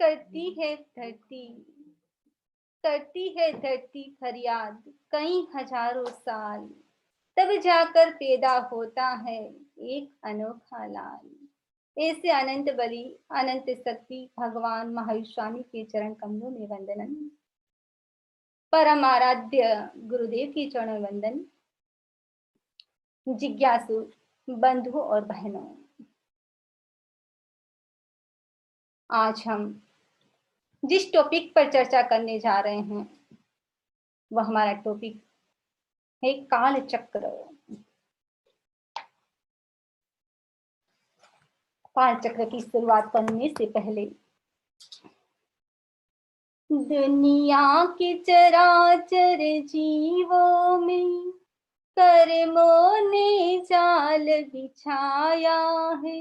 करती है धरती, करती है धरती फरियाद कई हजारों साल, तब जाकर पैदा होता है एक अनोखा लाल। ऐसे अनंत बली, अनंत शक्ति भगवान महावीर स्वामी के चरण कमलों में वंदनम। परम आराध्य गुरुदेव की चरण वंदन। जिज्ञासु बंधु और बहनों, आज हम जिस टॉपिक पर चर्चा करने जा रहे हैं वह हमारा टॉपिक है काल चक्र। काल चक्र की शुरुआत करने से पहले दुनिया के चराचर जीवों में कर्मों ने जाल बिछाया है।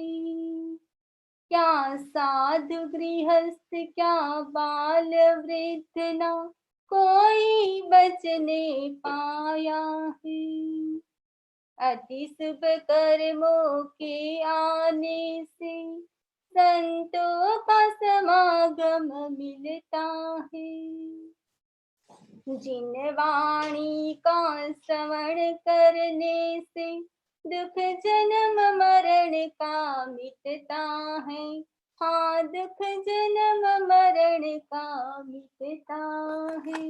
क्या साधु गृहस्थ, क्या बाल वृद्ध, ना कोई बचने पाया है। अति शुभ कर्मों के आने से संतों का समागम मिलता है। जिन वाणी का श्रवण करने से दुख जन्म मरण का मिटता है। हाँ, दुख जन्म मरण का मिटता है।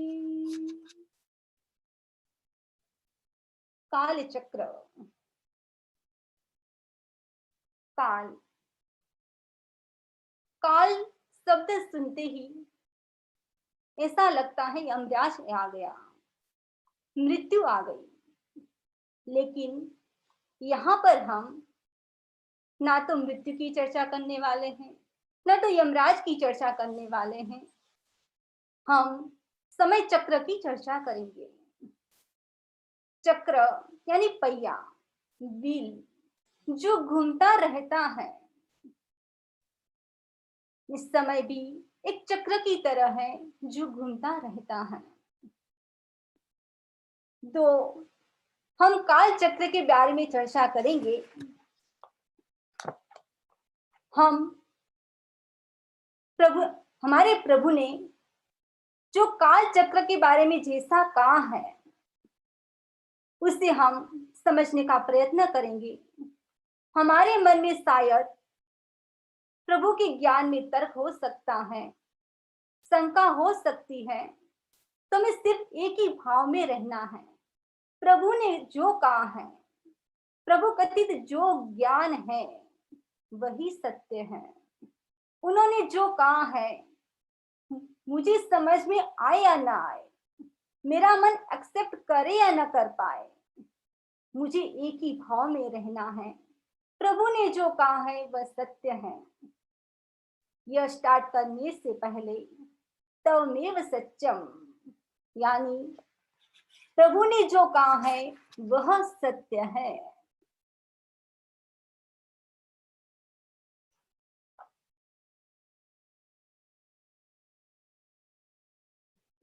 काल चक्र। काल, काल शब्द सुनते ही ऐसा लगता है यमराज आ गया, मृत्यु आ गई। लेकिन यहाँ पर हम ना तो मृत्यु की चर्चा करने वाले हैं, ना तो यमराज की चर्चा करने वाले हैं। हम समय चक्र की चर्चा करेंगे। चक्र यानी पहिया, व्हील, जो घूमता रहता है। इस समय भी एक चक्र की तरह है जो घूमता रहता है। तो हम काल चक्र के बारे में चर्चा करेंगे। हमारे प्रभु ने जो काल चक्र के बारे में जैसा कहा है उसे हम समझने का प्रयत्न करेंगे। हमारे मन में शायद प्रभु के ज्ञान में तर्क हो सकता है, शंका हो सकती है, तो हमें सिर्फ एक ही भाव में रहना है। प्रभु ने जो कहा है, प्रभु कथित जो ज्ञान है वही सत्य है। उन्होंने जो कहा है, मुझे समझ में आए या ना आए, मेरा मन एक्सेप्ट करे या ना कर पाए, मुझे एक ही भाव में रहना है। प्रभु ने जो कहा है वह सत्य है। यह स्टार्ट करने से पहले तवमेव सत्यम, यानी प्रभु ने जो कहा है वह सत्य है।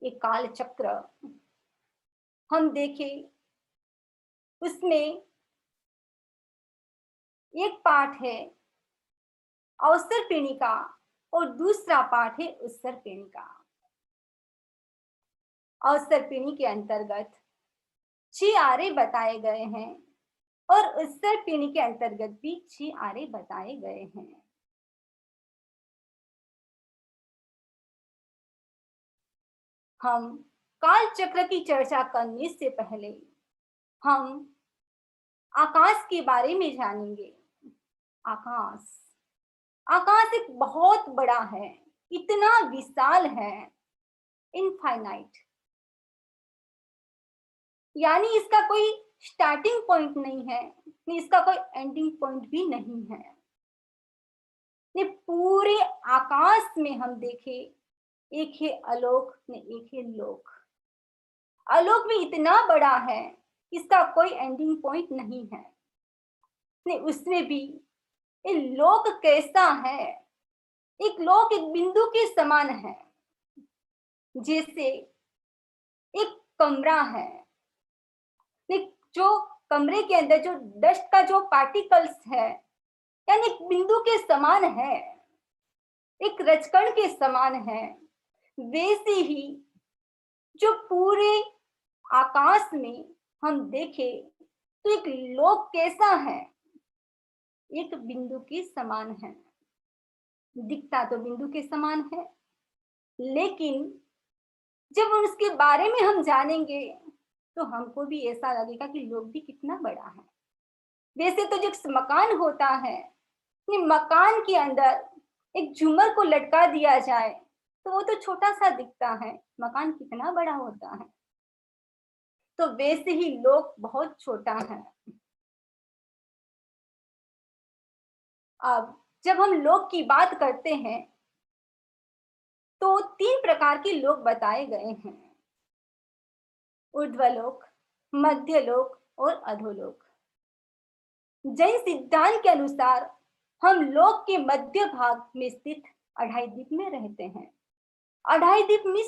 ये काल चक्र हम देखें, उसमें एक पाठ है अवसर पेणिका और दूसरा पाठ है उत्सर पेणिका। अवसर पेणी के अंतर्गत 6 आरे बताए गए हैं और उत्सर पेणी के अंतर्गत भी 6 आरे बताए गए हैं। हम काल चक्र की चर्चा करने से पहले हम आकाश के बारे में जानेंगे। आकाश, आकाश एक बहुत बड़ा है, इतना विशाल है, इनफाइनाइट, यानी इसका कोई स्टार्टिंग पॉइंट नहीं है, इसका कोई एंडिंग पॉइंट भी नहीं है। पूरे आकाश में हम देखें, एक है अलोक ने एक है लोक। अलोक भी इतना बड़ा है, इसका कोई एंडिंग पॉइंट नहीं है। उसमें भी लोक कैसा है, एक लोक एक बिंदु के समान है। जैसे एक कमरा है, जो कमरे के अंदर जो डस्ट का जो पार्टिकल्स है, यानी एक बिंदु के समान है। एक रजकण के समान है, वैसे ही जो पूरे आकाश में हम देखें तो एक लोक कैसा है, एक बिंदु के समान है। दिखता तो बिंदु के समान है, लेकिन जब उसके बारे में हम जानेंगे तो हमको भी ऐसा लगेगा कि लोक भी कितना बड़ा है। वैसे तो जो मकान होता है, मकान के अंदर एक झूमर को लटका दिया जाए तो वो तो छोटा सा दिखता है, मकान कितना बड़ा होता है। तो वैसे ही लोक बहुत छोटा है। अब जब हम लोक की बात करते हैं तो 3 प्रकार के लोक बताए गए हैं, ऊर्ध्वलोक, मध्यलोक और अधोलोक। जैन सिद्धांत के अनुसार हम लोक के मध्य भाग में स्थित अढ़ाई द्वीप में रहते हैं। अढ़ाई द्वीप में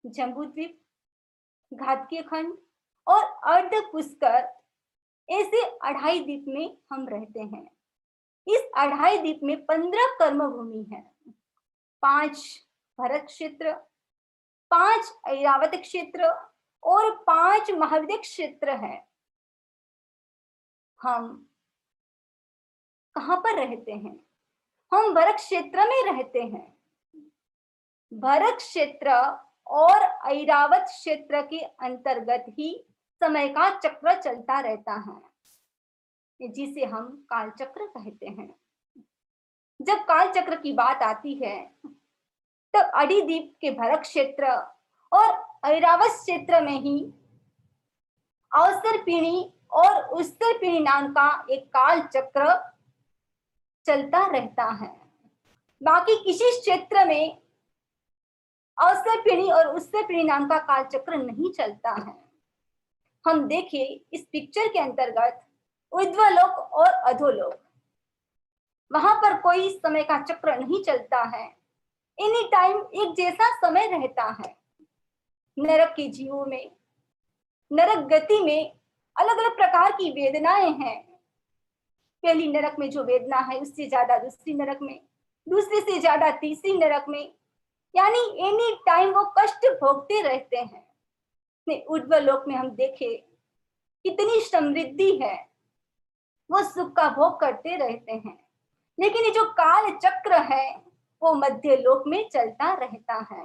जम्बू द्वीप, घातकीय खंड और अर्ध पुष्कर, ऐसे अढ़ाई द्वीप में हम रहते हैं। इस अढ़ाई द्वीप में 15 कर्म भूमि है, 5 भरत क्षेत्र, 5 ऐरावत क्षेत्र और 5 महाविद्य क्षेत्र है। हम कहाँ पर रहते हैं? हम भरत क्षेत्र में रहते हैं। भरत क्षेत्र और ऐरावत क्षेत्र के अंतर्गत ही समय का चक्र चलता रहता है, जिसे हम काल चक्र कहते हैं। जब काल चक्र की बात आती है तब अडिद्वीप के भरत क्षेत्र और ऐरावत क्षेत्र में ही अवसर पीढ़ी और उत्तर पीढ़ी नाम का एक काल चक्र चलता रहता है। बाकी किसी क्षेत्र में अवसर पीढ़ी और उत्तर पीढ़ी नाम का काल चक्र नहीं चलता है। हम देखें इस पिक्चर के अंतर्गत ऊर्ध्वलोक और अधोलोक, वहां पर कोई समय का चक्र नहीं चलता है, एनी टाइम एक जैसा समय रहता है। नरक के जीवों में, नरक गति में अलग अलग प्रकार की वेदनाएं हैं। पहली नरक में जो वेदना है उससे ज्यादा दूसरी नरक में, दूसरे से ज्यादा तीसरी नरक में, यानी एनी टाइम वो कष्ट भोगते रहते हैं। ऊर्ध्वलोक में हम देखें कितनी समृद्धि है, वो सुख का भोग करते रहते हैं। लेकिन ये जो काल चक्र है वो मध्य लोक में चलता रहता है।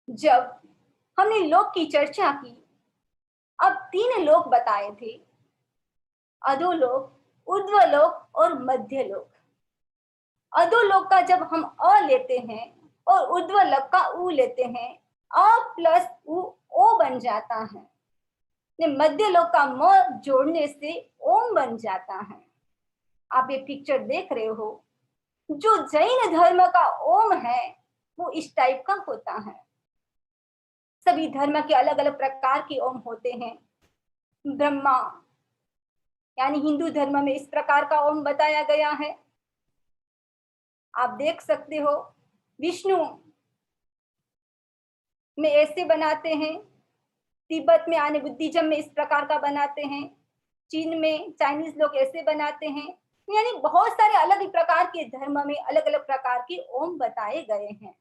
जब हमने लोक की चर्चा की, अब 3 लोक बताए थे, अधोलोक, ऊर्ध्वलोक और मध्यलोक। अधोलोक का जब हम अ लेते हैं और ऊर्ध्वलोक का उ लेते हैं, अ प्लस उ ओ बन जाता है। मध्यलोक का म जोड़ने से ओम बन जाता है। आप ये पिक्चर देख रहे हो, जो जैन धर्म का ओम है वो इस टाइप का होता है। सभी धर्म के अलग अलग प्रकार के ओम होते हैं। ब्रह्मा यानी हिंदू धर्म में इस प्रकार का ओम बताया गया है, आप देख सकते हो। विष्णु में ऐसे बनाते हैं, तिब्बत में आने बुद्धिज्म में इस प्रकार का बनाते हैं, चीन में चाइनीज लोग ऐसे बनाते हैं। यानी बहुत सारे अलग प्रकार के धर्म में अलग अलग प्रकार के ओम बताए गए हैं।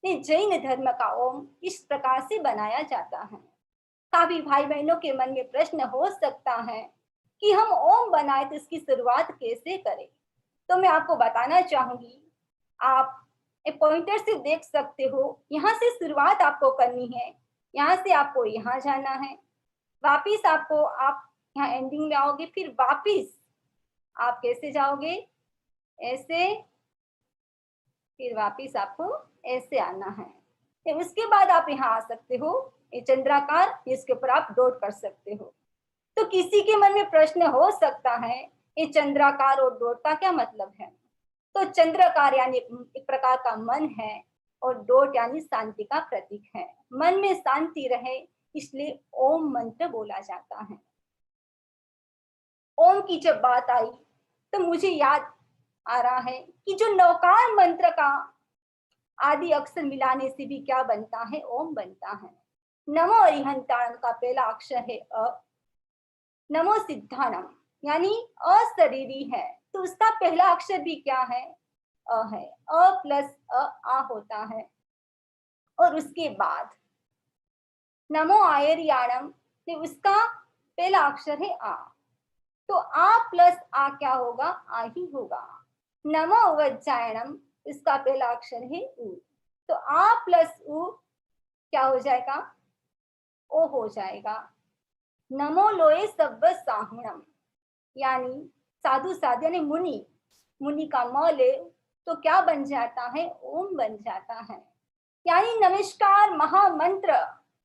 जैन धर्म का ओम इस प्रकार से बनाया जाता है। काफी भाई बहनों के मन में प्रश्न हो सकता है कि हम ओम बनाए तो इसकी शुरुआत कैसे करें। तो मैं आपको बताना चाहूंगी, आप एक पॉइंटर से देख सकते हो, यहाँ से शुरुआत आपको करनी है, यहाँ से आपको यहाँ जाना है, वापिस आपको आप यहाँ एंडिंग में आओगे, फिर वापिस आप कैसे जाओगे, ऐसे, फिर वापिस आपको ऐसे आना है। फिर उसके बाद आप यहाँ आ सकते हो, ये चंद्राकार, इसके ऊपर आप डॉट कर सकते हो। तो किसी के मन में प्रश्न हो सकता है ये चंद्राकार और डॉट का क्या मतलब है। तो चंद्राकार यानी एक प्रकार का मन है और डॉट यानी शांति का प्रतीक है। मन में शांति रहे इसलिए ओम मंत्र बोला जाता है। ओम की जब बात आई तो मुझे याद आ रहा है कि जो नौकार मंत्र का आदि अक्षर मिलाने से भी क्या बनता है, ओम बनता है। नमो अरिहंताणम का पहला अक्षर है अ। नमो सिद्धाणम यानी अशरीरी है, तो उसका पहला अक्षर भी क्या है? अ है। अ प्लस आ होता है। और उसके बाद नमो आयरियाणम, तो उसका पहला अक्षर है आ, तो आ प्लस आ क्या होगा? आ ही होगा। नमो वज्जायणम, इसका पहला अक्षर है उ, तो आ प्लस उ क्या हो जाएगा? ओ हो जाएगा। नमो लोए सब्ब साहुणम, यानी साधु साध यानी मुनि, मुनि का म ले तो क्या बन जाता है? ओम बन जाता है। यानी नमस्कार महामंत्र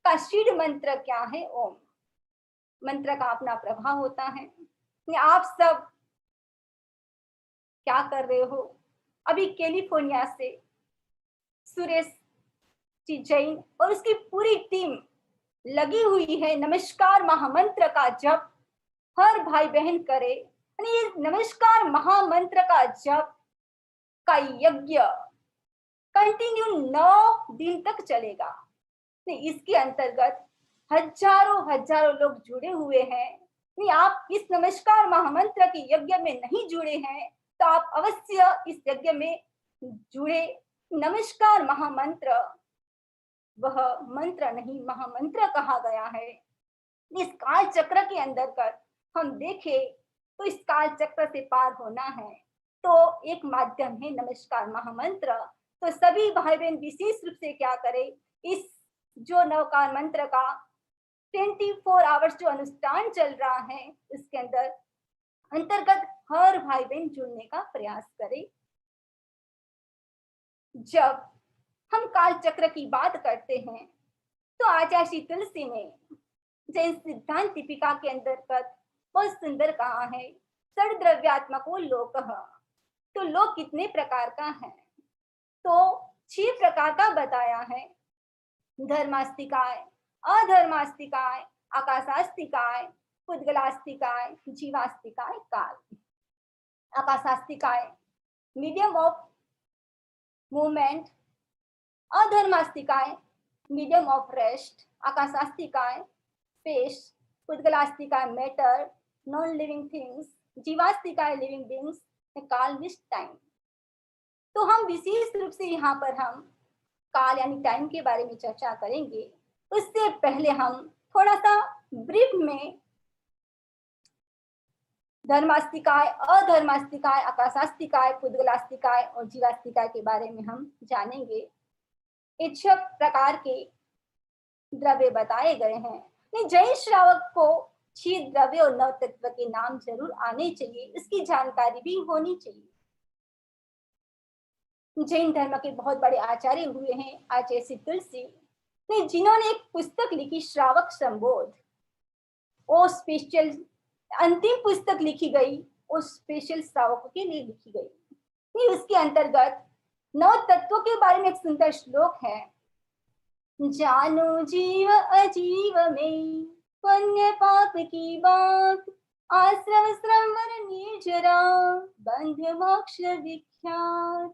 का शीड मंत्र क्या है? ओम। मंत्र का अपना प्रभाव होता है। आप सब क्या कर रहे हो? अभी कैलिफोर्निया से सुरेश जी जैन और उसकी पूरी टीम लगी हुई है नमस्कार महामंत्र का जप हर भाई बहन करे। यानी ये नमस्कार महामंत्र का जप का यज्ञ कंटिन्यू 9 दिन तक चलेगा। इसके अंतर्गत हजारों हजारों लोग जुड़े हुए हैं। नहीं, आप इस नमस्कार महामंत्र के यज्ञ में नहीं जुड़े हैं तो आप अवश्य इस यज्ञ में जुड़े। नमस्कार महामंत्र वह मंत्र नहीं, महामंत्र कहा गया है। इस काल चक्र के अंदर कर हम देखें तो इस काल चक्र से पार होना है तो एक माध्यम है नमस्कार महामंत्र। तो सभी भाई बहन विशेष रूप से क्या करें, इस जो नवकार मंत्र का 24 आवर्स जो अनुष्ठान चल रहा है उसके अंतर्गत हर भाई बहन जुड़ने का प्रयास करें। जब हम काल चक्र की बात करते हैं तो आचार्य श्री तुलसी ने जैन सिद्धांत दीपिका के अंतर्गत बहुत सुंदर कहा है, षड द्रव्यात्मको लोकः। तो लोक कितने प्रकार का है? तो 6 प्रकार का बताया है। धर्मास्तिकाय, अधर्मास्तिकाय, आकाशास्तिकाय, पुद्गलास्तिकाय, जीवास्तिकाय, काल। आकाशास्तिकाय मीडियम ऑफ मूवमेंट, अधर्मास्तिकाय मीडियम ऑफ रेस्ट, आकाशास्तिकाय स्पेस, पुद्गलास्तिकाय मैटर नॉन लिविंग थिंग्स, जीवास्तिकाय लिविंग बींग्स, काल मीन्स टाइम। तो हम विशेष रूप से यहाँ पर हम काल यानी टाइम के बारे में चर्चा करेंगे। उससे पहले हम थोड़ा सा ब्रीफ में धर्मास्तिकाय, अधर्मास्तिकाय, आकाशास्तिकाय, पुद्गलास्तिकाय और जीवास्तिकाय के बारे में हम जानेंगे। ये 6 प्रकार के द्रव्य बताए गए हैं। जैन श्रावक को 6 द्रव्य और 9 तत्व के नाम जरूर आने चाहिए, इसकी जानकारी भी होनी चाहिए। जैन धर्म के बहुत बड़े आचार्य हुए हैं आचार्य श्री तुलसी, जिन्होंने एक पुस्तक लिखी श्रावक संबोध। वो स्पेशल अंतिम पुस्तक लिखी गई, वो स्पेशल श्रावकों के लिए लिखी गई। उसके अंतर्गत 9 तत्वों के बारे में एक सुंदर श्लोक है। जानो जीव अजीव में पुण्य पाप की बात, आश्रम श्रमवर निर्जरा बंध मोक्ष विख्यात।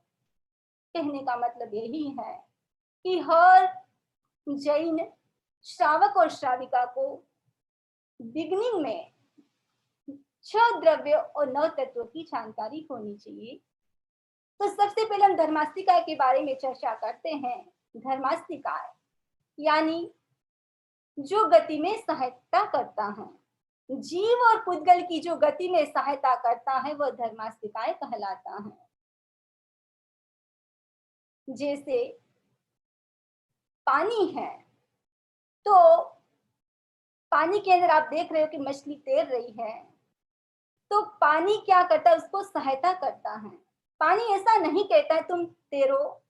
कहने का मतलब यही है कि हर जैन श्रावक और श्राविका को बिगनिंग में 6 द्रव्य और 9 तत्वों की जानकारी होनी चाहिए। तो सबसे पहले हम धर्मास्तिकाय के बारे में चर्चा करते हैं। धर्मास्तिकाय यानी जो गति में सहायता करता है, जीव और पुद्गल की जो गति में सहायता करता है वह धर्मास्तिकाय कहलाता है। जैसे पानी है तो पानी के अंदर आप देख रहे हो कि मछली तैर रही है, तो पानी क्या करता है? उसको सहायता करता है। पानी ऐसा नहीं कहता है तुम तैरो,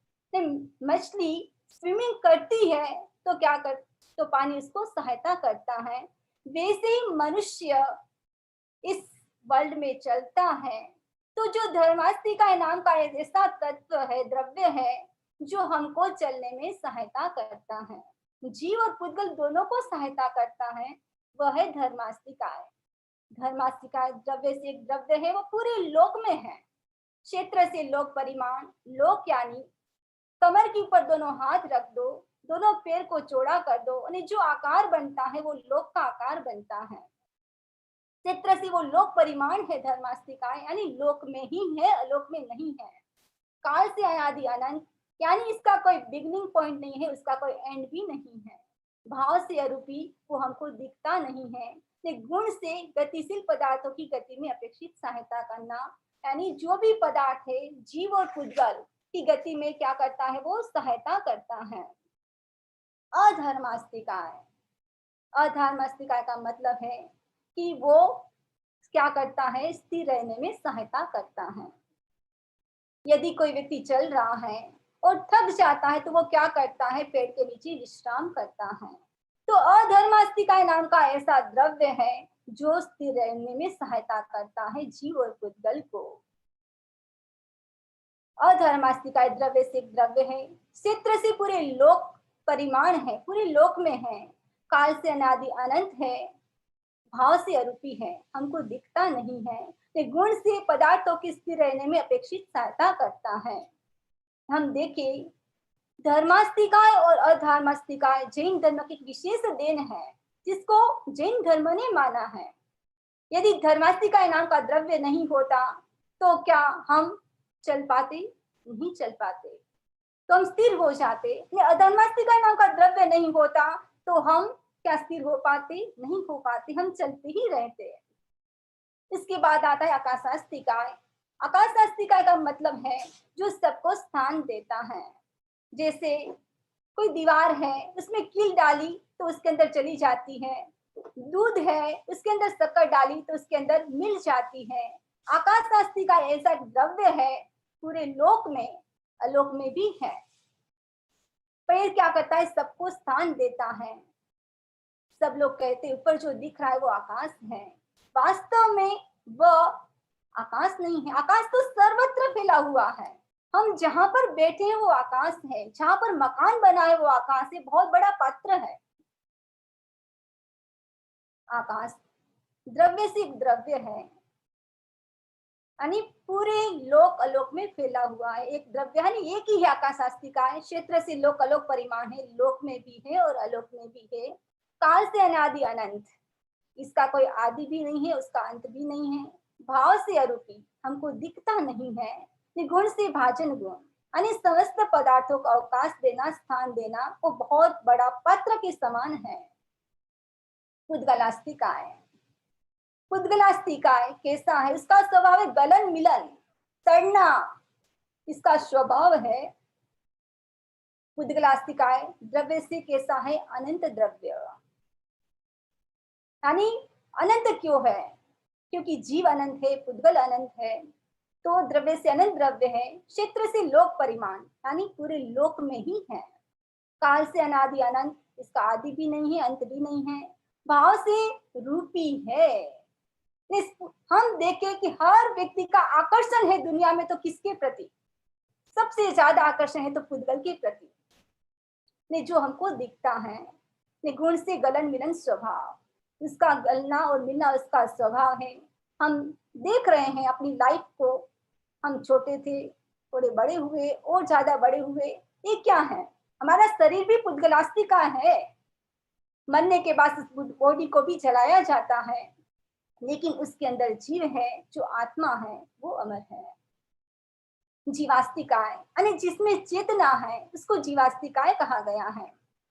मछली स्विमिंग करती है तो क्या कर, तो पानी उसको सहायता करता है। वैसे ही मनुष्य इस वर्ल्ड में चलता है। तो जो धर्मास्तिकाय नाम का ऐसा तत्व है, द्रव्य है, जो हमको चलने में सहायता करता है, जीव और पुद्गल दोनों को सहायता करता है, वह है धर्मास्तिकाय। धर्मास्तिकाय द्रव्य से एक द्रव्य है, वो पूरे लोक में है। क्षेत्र से लोक परिमाण, लोक यानी कमर के ऊपर दोनों हाथ रख दो दोनों पैर को चौड़ा कर दो, और जो आकार बनता है वो लोक का आकार बनता है। चित्र से वो लोक परिमाण है धर्मास्तिकाएं, यानी लोक में ही है, अलोक में नहीं है। काल से अनादि अनंत, यानी इसका कोई बिगनिंग पॉइंट नहीं है, उसका कोई एंड भी नहीं है। भाव से अरूपी, वो हमको दिखता नहीं है। गुण से गतिशील पदार्थों की गति में अपेक्षित सहायता करना, यानी जो भी पदार्थ है जीव और पुद्गल की गति में क्या करता है, वो सहायता करता है। अधर्मास्तिकाएं, अधर्मास्तिकाएं का मतलब है कि वो क्या करता है, स्थिर रहने में सहायता करता है। यदि कोई व्यक्ति चल रहा है और थक जाता है तो वो क्या करता है, पेड़ के नीचे विश्राम करता है। तो अधर्मास्तिकाएं नाम का ऐसा द्रव्य है जो स्थिर रहने में सहायता करता है जीव और पुद्गल को। अधर्मास्तिकाएं द्रव्य से द्रव्य है, क्षेत्र से पूरे लोक परिमाण है, पूरे लोक में है, काल से अनादि अनंत है, भाव से अरूपी है, हमको दिखता नहीं है, गुण से पदार्थों की स्थिर रहने में अपेक्षित सहायता करता है। हम देखें, धर्मास्तिकाएं और अधर्मास्तिकाएं जैन धर्म की विशेष देन है, जिसको जैन धर्म ने माना है। यदि धर्मास्तिकाएं नाम का द्रव्य नहीं होता तो क्या हम चल पाते? नहीं चल पाते, तो हम स्थिर हो जाते। अधर्मास्तिकाएं नाम का द्रव्य नहीं होता तो हम क्या स्थिर हो पाते? नहीं हो पाते, हम चलते ही रहते। इसके बाद आता है आकाशास्तिकाएं। आकाशास्तिकाएं का मतलब है जो सबको स्थान देता है। जैसे कोई दीवार है, उसमें कील डाली तो उसके अंदर चली जाती है, दूध है उसके अंदर शक्कर डाली तो उसके अंदर मिल जाती है। आकाशास्तिका ऐसा द्रव्य है, पूरे लोक में अलोक में भी है, पर क्या करता है, सबको स्थान देता है। सब लोग कहते हैं ऊपर जो दिख रहा है वो आकाश है, वास्तव में वह आकाश नहीं है। आकाश तो सर्वत्र फैला हुआ है, हम जहां पर बैठे हैं वो आकाश है, जहां पर मकान बना है वो आकाश है, बहुत बड़ा पात्र है। आकाश द्रव्य से द्रव्य है, यानी पूरे लोक अलोक में फैला हुआ है, एक द्रव्य, यानी एक ही है आकाशास्तिका है। क्षेत्र से लोक अलोक परिमाण है, लोक में भी है और अलोक में भी है। काल से अनादि अनंत, इसका कोई आदि भी नहीं है, उसका अंत भी नहीं है। भाव से अरूपी, हमको दिखता नहीं है। गुण से भाजन गुण, यानी समस्त पदार्थों को अवकाश देना, स्थान देना, वो बहुत बड़ा पत्र के समान है। पुद्गलास्तिकाएं, पुद्गलास्तिकाएं कैसा है, उसका स्वभाव है गलन मिलन, सड़ना, इसका स्वभाव है। पुद्गलास्तिकाएं द्रव्य से कैसा है, अनंत द्रव्य, यानी अनंत क्यों है, क्योंकि जीव अनंत है, पुद्गल अनंत है, तो द्रव्य से अनंत द्रव्य है। क्षेत्र से लोक परिमाण, यानी पूरे लोक में ही है। काल से अनादि अनंत, इसका आदि भी नहीं है, अंत भी नहीं है। भाव से रूपी है। हम देखें कि हर व्यक्ति का आकर्षण है दुनिया में तो किसके प्रति, सबसे ज्यादा आकर्षण है तो पुद्गल के प्रति, ने जो हमको दिखता है। ने गुण से गलन मिलन स्वभाव, उसका गलना और मिलना उसका स्वभाव है। हम देख रहे हैं अपनी लाइफ को, हम छोटे थे, थोड़े बड़े हुए और ज्यादा बड़े हुए, ये क्या है, हमारा शरीर भी पुद्गलास्तिका है। मरने के बाद उस बॉडी को भी जलाया जाता है, लेकिन उसके अंदर जीव है, जो आत्मा है, वो अमर है। जीवास्तिकाएं, यानी जिसमें चेतना है उसको जीवास्तिकाएं कहा गया है।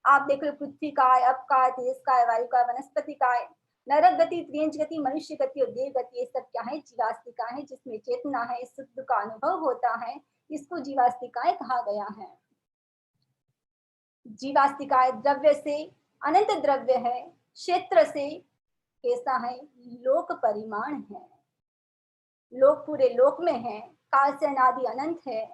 आप देख रहे पृथ्वी काय, अप काय, तेज काय, वायु काय, वनस्पति काय, नरक गति, त्रियंज गति, मनुष्य गति और देव गति, ये सब क्या है, जीवास्तिकाएं है, जिसमें चेतना है, सुख दुख का अनुभव होता है, इसको जीवास्तिकाएं कहा गया है। जीवास्तिकाएं द्रव्य से अनंत द्रव्य है, क्षेत्र से कैसा है, लोक परिमाण है, लोक पूरे लोक में है, काल से अनादि अनंत है,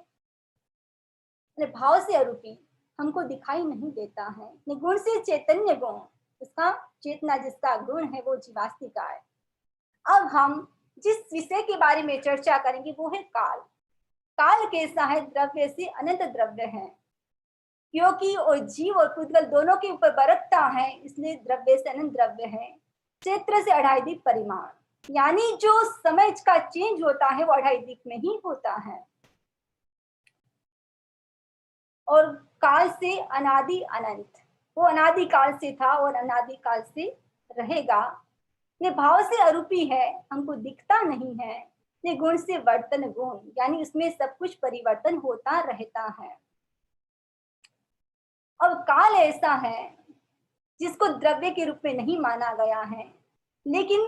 भाव से अरूपी, हमको दिखाई नहीं देता है। गुण से चैतन्य गुण, उसका चेतना जिसका गुण है वो जीवास्तिका है। अब हम जिस विषय के बारे में चर्चा करेंगे वो है काल। काल कैसा है, द्रव्य से अनंत द्रव्य है, क्योंकि और जीव और पुद्गल दोनों के ऊपर बरतता है, इसलिए द्रव्य से अनंत द्रव्य है। क्षेत्र से 2.5 दीप परिमाण, यानी जो समय का चेंज होता है वो 2.5 दीप में ही होता है। और काल से अनादि अनंत, वो अनादि काल से था और अनादि काल से रहेगा। ये भाव से अरूपी है, हमको दिखता नहीं है। ये गुण से वर्तन गुण, यानी उसमें सब कुछ परिवर्तन होता रहता है। अब काल ऐसा है जिसको द्रव्य के रूप में नहीं माना गया है, लेकिन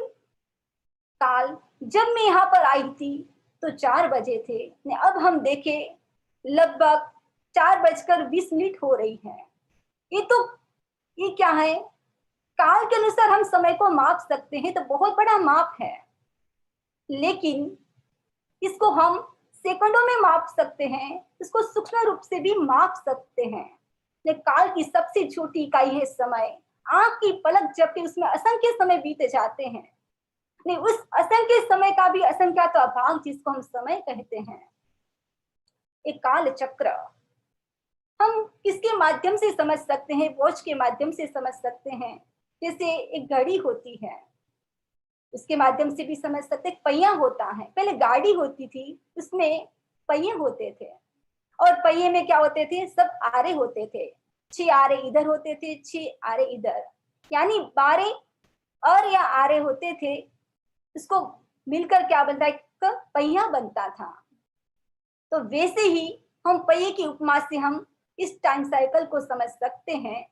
काल जब मैं यहाँ पर आई थी तो 4 बजे थे, अब हम देखें लगभग 4:20 हो रही है। ये क्या है? काल के अनुसार हम समय को माप सकते हैं तो बहुत बड़ा माप है, लेकिन इसको हम सेकंडों में माप सकते हैं, इसको सूक्ष्म रूप से भी माप सकते हैं। काल की सबसे छोटी इकाई है समय। आंख की पलक झपके उसमें असंख्य समय बीत जाते हैं। नहीं, उस असंख्य समय का भी असंख्यात अभाग जिसको हम समय कहते हैं। एक काल चक्र हम किसके माध्यम से समझ सकते हैं? वॉच के माध्यम से समझ सकते हैं। जैसे एक घड़ी होती है, उसके माध्यम से भी समझ सकते। पहिया होता है, पहले गाड़ी होती थी, उसमें पहिए होते थे, और पहिए में क्या होते थे? सब आरे होते थे। 6 आरे इधर होते थे, 6 आरे इधर, यानी 12 और या आरे होते थे। उसको मिलकर क्या बनता है? एक पहिया बनता था। तो वैसे ही हम पहिए की उपमा से हम इस टाइम साइकिल को समझ सकते हैं।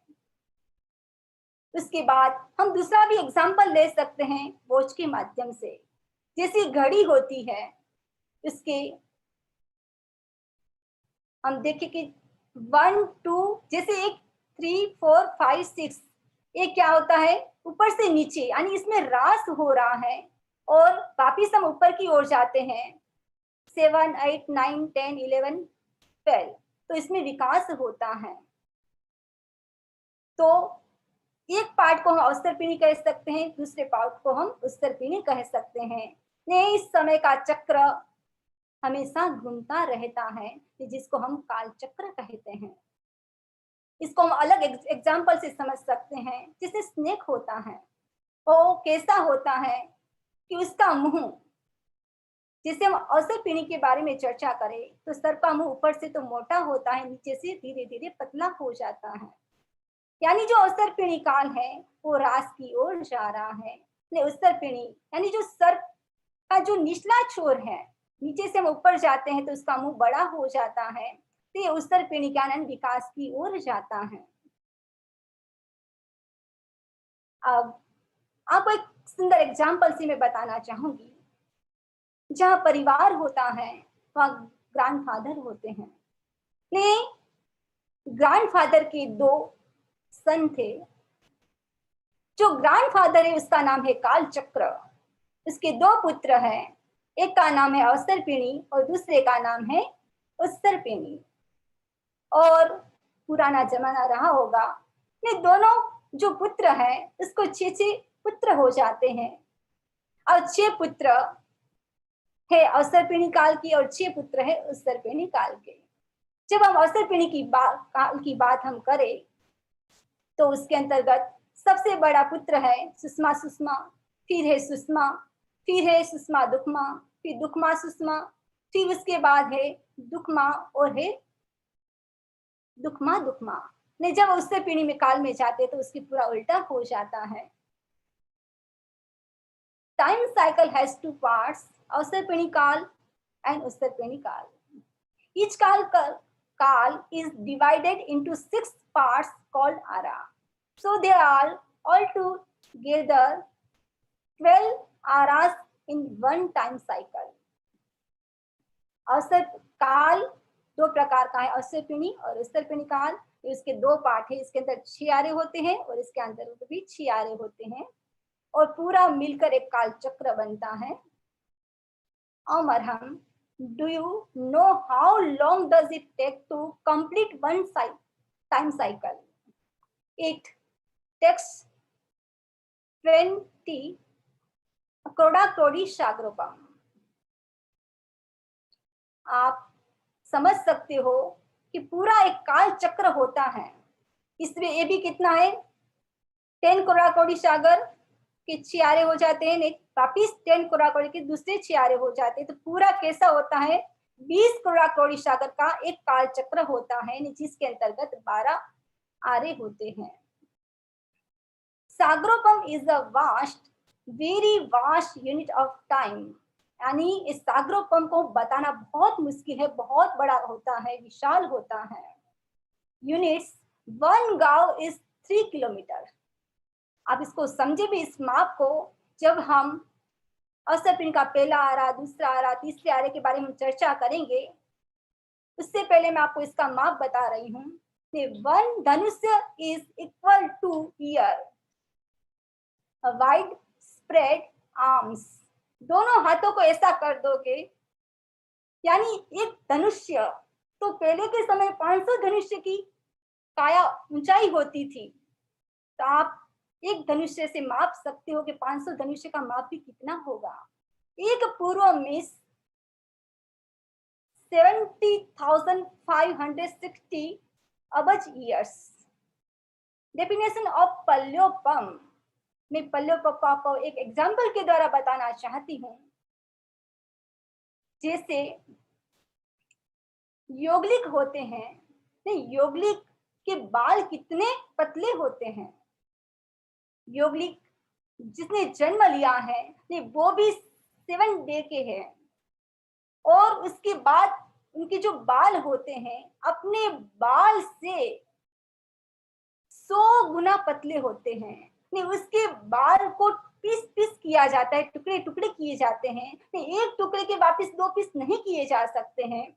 उसके बाद हम दूसरा भी एग्जाम्पल ले सकते हैं वॉच के माध्यम से। जैसी घड़ी होती है, उसके हम देखें कि 1 2, जैसे एक 3 4 5 6, ये क्या होता है? ऊपर से नीचे, यानी इसमें रास हो रहा है, और वापिस हम ऊपर की ओर जाते हैं। 7 8 9 10 11 12, तो इसमें विकास होता है। तो एक पार्ट को हम अवसर्पिणी कह सकते हैं, दूसरे पार्ट को हम उत्सर्पिणी कह सकते हैं। इस समय का चक्र हमेशा घूमता रहता है, जिसको हम काल चक्र कहते हैं। इसको हम अलग एग्जाम्पल से समझ सकते हैं। जैसे स्नेक होता है, वो कैसा होता है कि उसका मुंह, जैसे हम अवसर्पिणी के बारे में चर्चा करें तो सर का मुंह ऊपर से तो मोटा होता है, नीचे से धीरे धीरे पतला हो जाता है। यानी जो अवसर्पिणी काल है वो रास की ओर जा रहा है। उत्सर्पिणी यानी जो सर का जो निचला छोर है, नीचे से हम ऊपर जाते हैं तो उसका मुंह बड़ा हो जाता है, तो ये उत्सर्पिणी का विकास की ओर जाता है। अब आपको एक सुंदर एग्जाम्पल से मैं बताना चाहूंगी। जहाँ परिवार होता है वहाँ ग्रैंडफादर होते हैं। ग्रैंडफादर के 2 सन थे। जो ग्रैंडफादर है उसका नाम है काल चक्र। उसके 2 पुत्र हैं, एक का नाम है अवसर्पिणी और दूसरे का नाम है उत्सर्पिणी। और पुराना जमाना रहा होगा, ये दोनों जो पुत्र हैं उसको 6 पुत्र हो जाते हैं, और 6 पुत्र है अवसर्पिणी काल की और 6 पुत्र है उत्सर्पिणी काल के। जब हम अवसर्पिणी काल की बात हम करें तो उसके अंतर्गत सबसे बड़ा पुत्र है सुषमा सुषमा, फिर है सुषमा, फिर है सुषमा दुखमा, फिर दुखमा सुषमा, फिर उसके बाद है दुखमा और है दुखमा दुखमा। ने जब उससे पीढ़ी में काल में जाते तो उसकी पूरा उल्टा हो जाता है। टाइम साइकिल हैज 2 पार्ट्स, अवसर्पिणी काल एंड उत्सर्पिणी काल। Each kal is divided into 6 parts called ara. So there are altogether 12 aras in one time cycle. अवसर काल 2 प्रकार का है, अवसर्पिणी और उत्सर्पिणी काल। इसके 2 पार्ट है, इसके अंदर 6 आरे होते हैं और इसके अंदर भी 6 आरे होते हैं, और पूरा मिलकर एक काल चक्र बनता है। अमरहम, do you know how long does it take to complete one time cycle? It takes 20 क्रोडाक्रोडी शाग्रोपम। आप समझ सकते हो कि पूरा एक काल चक्र होता है। इसमें ये भी कितना है? 10 क्रोडाक्रोडी सागर के 6 आरे हो जाते हैं, वापिस 10 क्रोडाक्रोडी के दूसरे 6 आरे हो जाते हैं। तो पूरा कैसा होता है 20 करोड़ कौड़ी सागर का एक काल चक्र होता है जिसके अंतर्गत 12 आरे होते हैं। सागरोपम is a vast, very vast unit of time, यानी इस सागरोपम को बताना बहुत मुश्किल है, बहुत बड़ा होता है, विशाल होता है। यूनिट्स, 1 गांव इज 3 किलोमीटर। आप इसको समझे भी इस माप को, जब हम अवसर का पहला आरा, दूसरा आरा, तीसरे आरे के बारे में चर्चा करेंगे, उससे पहले मैं आपको इसका माप बता रही हूँ। 1 धनुष्य is equal two year, wide spread arms. दोनों हाथों को ऐसा कर दोगे, यानी एक धनुष्य, तो पहले के समय 500 धनुष्य की काया ऊंचाई होती थी, तो आप एक धनुष्य से माप सकते हो कि 500 धनुष्य का माप भी कितना होगा। एक पूर्व में 70,560 अबज ईयर्स। डेफिनेशन ऑफ पल्योपम, मैं पल्योपम को आपको एक एग्जाम्पल के द्वारा बताना चाहती हूँ। जैसे योगलिक होते हैं, योगलिक के बाल कितने पतले होते हैं। योगलिक जिसने जन्म लिया है वो भी 7 डे के हैं, और उसके बाद उनके जो बाल होते हैं अपने बाल से 100 गुना पतले होते हैं। उसके बाल को पीस पीस किया जाता है, टुकड़े टुकड़े किए जाते हैं। एक टुकड़े के वापस 2 पीस नहीं किए जा सकते हैं,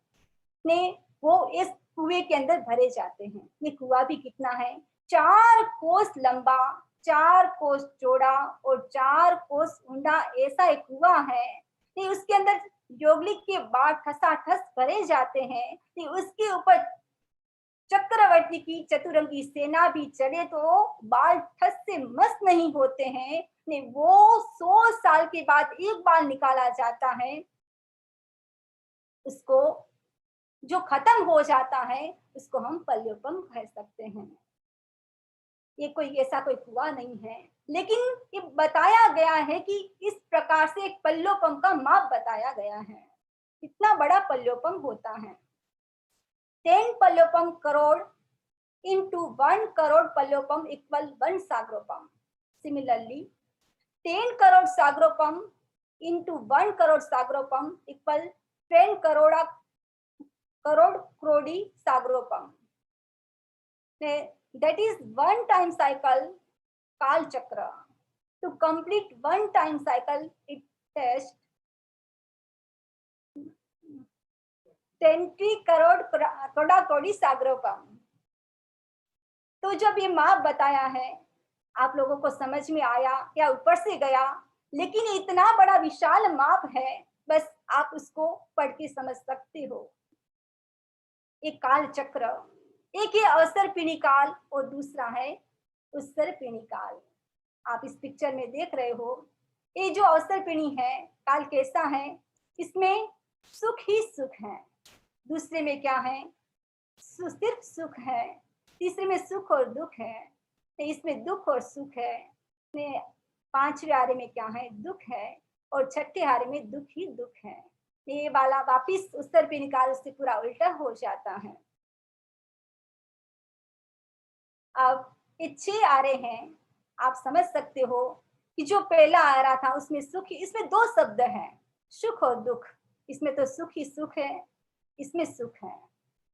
वो इस कुएं के अंदर भरे जाते हैं। ये कुआं भी कितना है, 4 कोस लंबा, 4 कोस चौड़ा और 4 कोस ऊंडा, ऐसा एक कुआं है। उसके अंदर योगलिक के बाल ठसाठस भरे जाते हैं। उसके ऊपर चक्रवर्ती की चतुरंगी सेना भी चले तो बाल ठस से मस नहीं होते हैं। वो 100 साल के बाद एक बाल निकाला जाता है, उसको जो खत्म हो जाता है उसको हम पल्योपम कह सकते हैं। ये कोई ऐसा कोई कुआं नहीं है, लेकिन ये बताया गया है कि इस प्रकार से एक पल्योपम का माप बताया गया है। कितना बड़ा पल्योपम होता है। 10 पल्योपम crore into 1 crore पल्योपम equal 1 सागरोपम। Similarly, 10 crore सागरोपम into 1 crore सागरोपम equal 10 crore क्रोड़ी सागरोपम। That is 1 time cycle काल चक्र। To complete 1 time cycle it takes 10 crore क्रोड़ी सागरोपम। तो जब ये माप बताया है आप लोगों को समझ में आया या ऊपर से गया, लेकिन इतना बड़ा विशाल माप है, बस आप उसको पढ़ के समझ सकते हो। एक काल चक्र, एक है अवसर्पिणी काल और दूसरा है उत्सर्पिणी काल। आप इस पिक्चर में देख रहे हो, ये जो अवसर्पिणी है काल कैसा है, इसमें सुख ही सुख है। दूसरे में क्या है, सिर्फ सुख है। तीसरे में सुख और दुख है, इसमें दुख और सुख है। 5वें आरे में क्या है, दुख है, और 6ठे आरे में दुख ही दुख है। ये वाला वापिस उत्तर पे निकाल, उससे पूरा उल्टा हो जाता है। अब ये 6 आरे हैं, आप समझ सकते हो कि जो पहला आ रहा था उसमें सुख, इसमें 2 शब्द हैं, सुख और दुख। इसमें तो सुख ही सुख है, इसमें सुख है।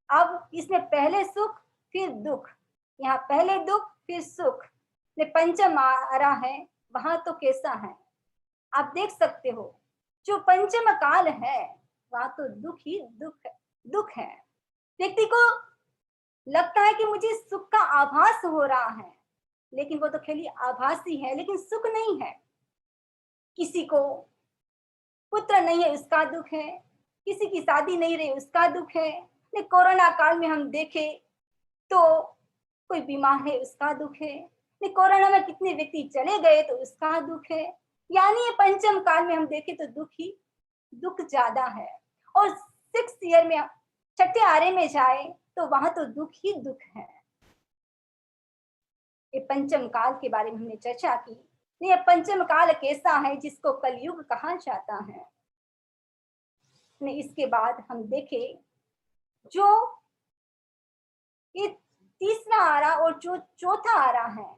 अब इसमें पहले सुख फिर दुख, यहाँ पहले दुख फिर सुख। पंचम आ रहा है, वहां तो कैसा है आप देख सकते हो। जो पंचम काल है वहां तो दुख ही दुख है। व्यक्ति को लगता है कि मुझे सुख का आभास हो रहा है, लेकिन वो तो खाली आभास ही है, लेकिन सुख नहीं है। किसी को पुत्र नहीं है उसका दुख है, किसी की शादी नहीं रही उसका दुख है। कोरोना काल में हम देखे तो कोई बीमार है उसका दुख है, कोरोना में कितने व्यक्ति चले गए तो उसका दुख है। यानी ये पंचम काल में हम देखे तो दुख ज्यादा है। और 6th ईयर में 6ठे आरे में जाए तो वहां तो दुख ही दुख है। ये पंचम काल के बारे में हमने चर्चा की। ये पंचम काल कैसा है जिसको कलयुग कहा जाता है। इसके बाद हम देखें जो ये तीसरा आरा और जो चौथा आरा है,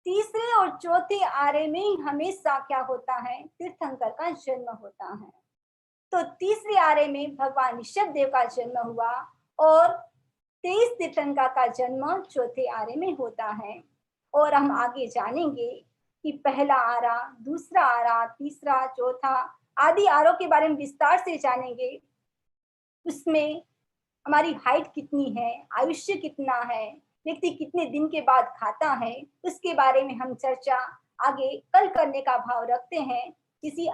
तीसरे और चौथे आरे में हमेशा क्या होता है, तीर्थंकर का जन्म होता है। तो तीसरे आरे में भगवान ऋषभ देव का जन्म हुआ और 23 तीर्थंकर का जन्म चौथे आरे में होता है। और हम आगे जानेंगे कि पहला आरा, दूसरा आरा, तीसरा, चौथा आदि आरों के बारे में विस्तार से जानेंगे। उसमें हमारी हाइट कितनी है, आयुष्य कितना है, व्यक्ति कितने दिन के बाद खाता है, उसके बारे में हम चर्चा आगे कल करने का भाव रखते हैं। किसी